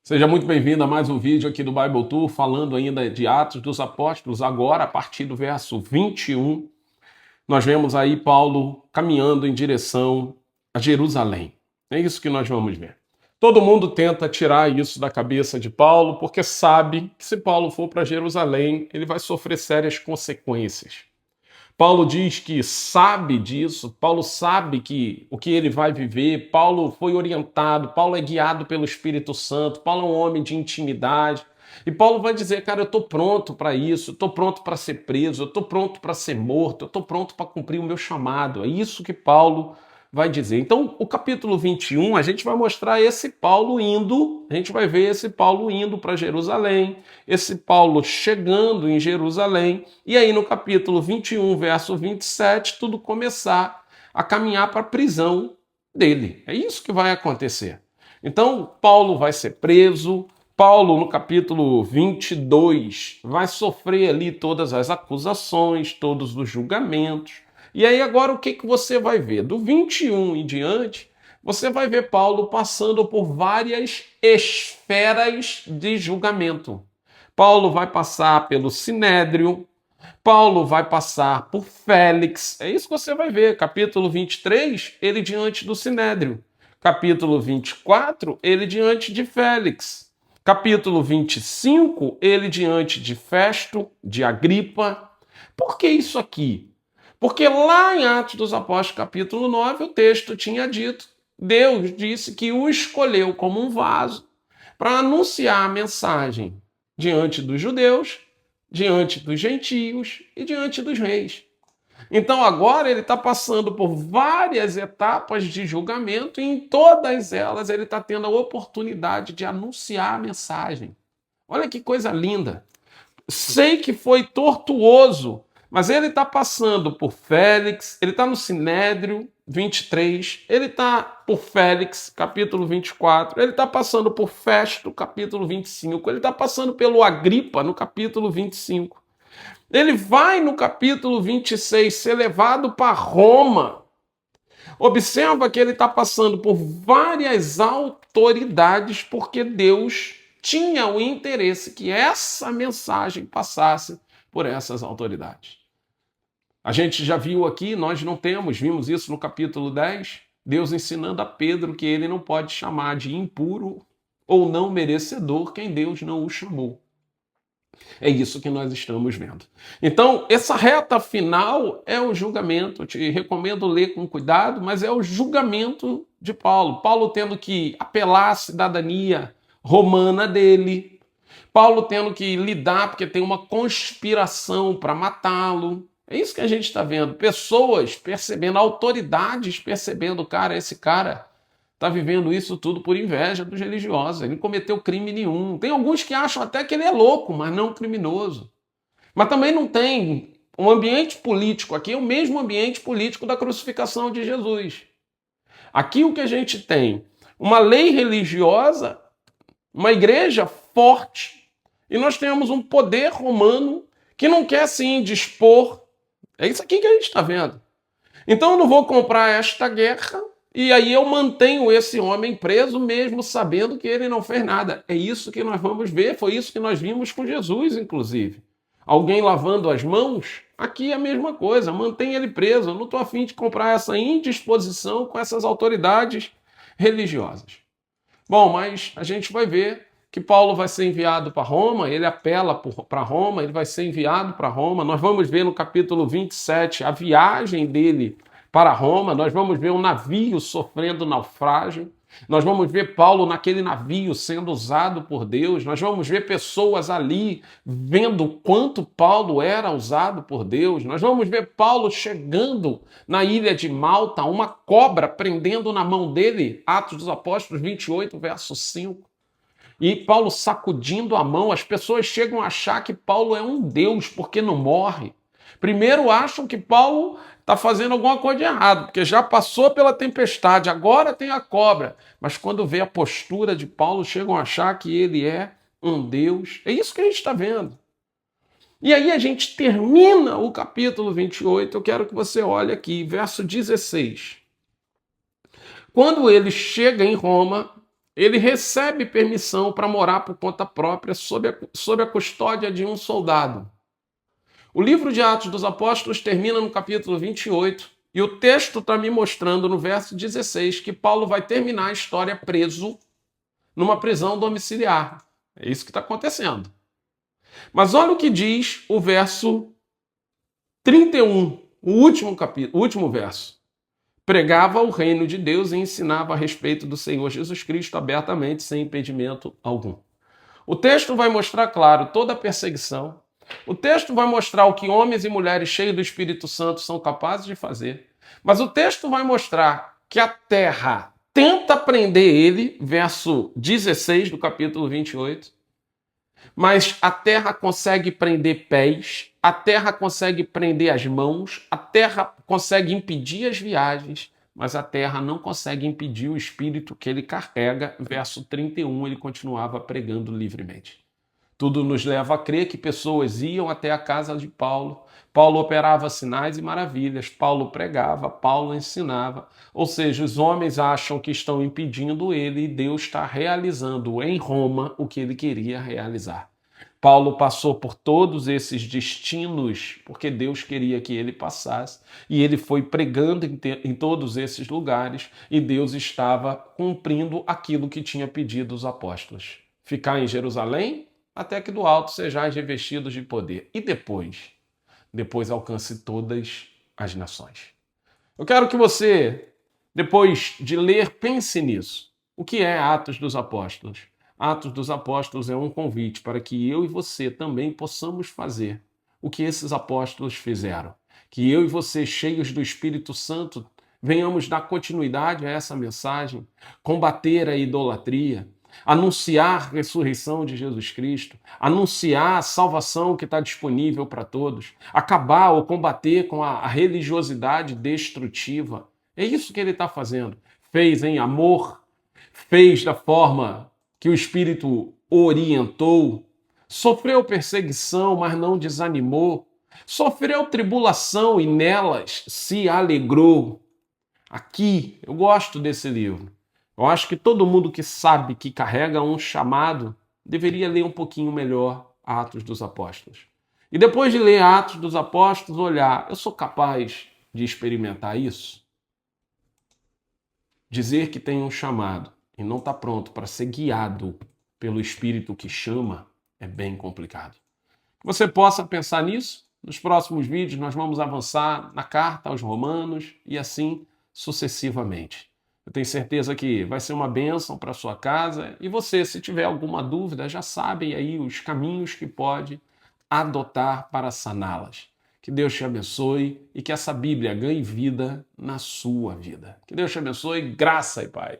Seja muito bem-vindo a mais um vídeo aqui do Bible Tour, falando ainda de Atos dos Apóstolos. Agora, a partir do verso 21, nós vemos aí Paulo caminhando em direção a Jerusalém. É isso que nós vamos ver. Todo mundo tenta tirar isso da cabeça de Paulo, porque sabe que se Paulo for para Jerusalém, ele vai sofrer sérias consequências. Paulo diz que sabe disso, Paulo sabe que o que ele vai viver, Paulo foi orientado, Paulo é guiado pelo Espírito Santo, Paulo é um homem de intimidade. E Paulo vai dizer, cara, eu estou pronto para isso, eu estou pronto para ser preso, eu estou pronto para ser morto, eu estou pronto para cumprir o meu chamado. É isso que Paulo vai dizer. Então, o capítulo 21, a gente vai mostrar esse Paulo indo, a gente vai ver esse Paulo indo para Jerusalém, esse Paulo chegando em Jerusalém, e aí no capítulo 21, verso 27, tudo começar a caminhar para a prisão dele. É isso que vai acontecer. Então, Paulo vai ser preso, Paulo, no capítulo 22, vai sofrer ali todas as acusações, todos os julgamentos. E aí agora o que você vai ver? Do 21 em diante, você vai ver Paulo passando por várias esferas de julgamento. Paulo vai passar pelo Sinédrio, Paulo vai passar por Félix. É isso que você vai ver. Capítulo 23, ele diante do Sinédrio. Capítulo 24, ele diante de Félix. Capítulo 25, ele diante de Festo, de Agripa. Por que isso aqui? Porque lá em Atos dos Apóstolos, capítulo 9, o texto tinha dito, Deus disse que o escolheu como um vaso para anunciar a mensagem diante dos judeus, diante dos gentios e diante dos reis. Então agora ele está passando por várias etapas de julgamento e em todas elas ele está tendo a oportunidade de anunciar a mensagem. Olha que coisa linda. Sei que foi tortuoso, mas ele está passando por Félix, ele está no Sinédrio 23, ele está por Félix, capítulo 24, ele está passando por Festo, capítulo 25, ele está passando pelo Agripa, no capítulo 25. Ele vai no capítulo 26 ser levado para Roma. Observa que ele está passando por várias autoridades, porque Deus tinha o interesse que essa mensagem passasse por essas autoridades. A gente já viu aqui, nós não temos, vimos isso no capítulo 10, Deus ensinando a Pedro que ele não pode chamar de impuro ou não merecedor quem Deus não o chamou. É isso que nós estamos vendo. Então, essa reta final é o julgamento. Eu te recomendo ler com cuidado, mas é o julgamento de Paulo. Paulo tendo que apelar à cidadania romana dele. Paulo tendo que lidar porque tem uma conspiração para matá-lo. É isso que a gente está vendo. Pessoas percebendo, autoridades percebendo, cara, esse cara está vivendo isso tudo por inveja dos religiosos. Ele não cometeu crime nenhum. Tem alguns que acham até que ele é louco, mas não criminoso. Mas também não tem. Um ambiente político aqui é o mesmo ambiente político da crucificação de Jesus. Aqui o que a gente tem? Uma lei religiosa, uma igreja forte, e nós temos um poder romano que não quer se indispor. É isso aqui que a gente está vendo. Então eu não vou comprar esta guerra e aí eu mantenho esse homem preso mesmo sabendo que ele não fez nada. É isso que nós vamos ver, foi isso que nós vimos com Jesus, inclusive. Alguém lavando as mãos, aqui é a mesma coisa, mantém ele preso. Eu não estou afim de comprar essa indisposição com essas autoridades religiosas. Bom, mas a gente vai ver que Paulo vai ser enviado para Roma, ele apela para Roma, ele vai ser enviado para Roma. Nós vamos ver no capítulo 27 a viagem dele para Roma, nós vamos ver um navio sofrendo naufrágio, nós vamos ver Paulo naquele navio sendo usado por Deus, nós vamos ver pessoas ali vendo quanto Paulo era usado por Deus, nós vamos ver Paulo chegando na ilha de Malta, uma cobra prendendo na mão dele, Atos dos Apóstolos 28, verso 5. E Paulo sacudindo a mão, as pessoas chegam a achar que Paulo é um deus porque não morre. Primeiro acham que Paulo está fazendo alguma coisa de errado, porque já passou pela tempestade, agora tem a cobra. Mas quando vê a postura de Paulo, chegam a achar que ele é um deus. É isso que a gente está vendo. E aí a gente termina o capítulo 28, eu quero que você olhe aqui, verso 16. Quando ele chega em Roma, ele recebe permissão para morar por conta própria sob a custódia de um soldado. O livro de Atos dos Apóstolos termina no capítulo 28 e o texto está me mostrando no verso 16 que Paulo vai terminar a história preso numa prisão domiciliar. É isso que está acontecendo. Mas olha o que diz o verso 31, o último verso. Pregava o reino de Deus e ensinava a respeito do Senhor Jesus Cristo abertamente, sem impedimento algum. O texto vai mostrar, claro, toda a perseguição. O texto vai mostrar o que homens e mulheres cheios do Espírito Santo são capazes de fazer. Mas o texto vai mostrar que a terra tenta prender ele, verso 16 do capítulo 28, mas a terra consegue prender pés, a terra consegue prender as mãos, a terra consegue impedir as viagens, mas a terra não consegue impedir o espírito que ele carrega. Verso 31, ele continuava pregando livremente. Tudo nos leva a crer que pessoas iam até a casa de Paulo. Paulo operava sinais e maravilhas, Paulo pregava, Paulo ensinava. Ou seja, os homens acham que estão impedindo ele e Deus está realizando em Roma o que ele queria realizar. Paulo passou por todos esses destinos porque Deus queria que ele passasse e ele foi pregando em todos esses lugares e Deus estava cumprindo aquilo que tinha pedido os apóstolos. Ficar em Jerusalém até que do alto sejais revestidos de poder. E depois alcance todas as nações. Eu quero que você, depois de ler, pense nisso. O que é Atos dos Apóstolos? Atos dos Apóstolos é um convite para que eu e você também possamos fazer o que esses apóstolos fizeram. Que eu e você, cheios do Espírito Santo, venhamos dar continuidade a essa mensagem, combater a idolatria, anunciar a ressurreição de Jesus Cristo, anunciar a salvação que está disponível para todos, acabar ou combater com a religiosidade destrutiva. É isso que ele está fazendo. Fez em amor, fez da forma que o Espírito orientou, sofreu perseguição, mas não desanimou, sofreu tribulação e nelas se alegrou. Aqui, eu gosto desse livro. Eu acho que todo mundo que sabe que carrega um chamado deveria ler um pouquinho melhor Atos dos Apóstolos. E depois de ler Atos dos Apóstolos, olhar, eu sou capaz de experimentar isso? Dizer que tem um chamado e não está pronto para ser guiado pelo Espírito que chama é bem complicado. Que você possa pensar nisso. Nos próximos vídeos nós vamos avançar na carta aos Romanos e assim sucessivamente. Eu tenho certeza que vai ser uma bênção para a sua casa e você, se tiver alguma dúvida, já sabe aí os caminhos que pode adotar para saná-las. Que Deus te abençoe e que essa Bíblia ganhe vida na sua vida. Que Deus te abençoe, graça e paz.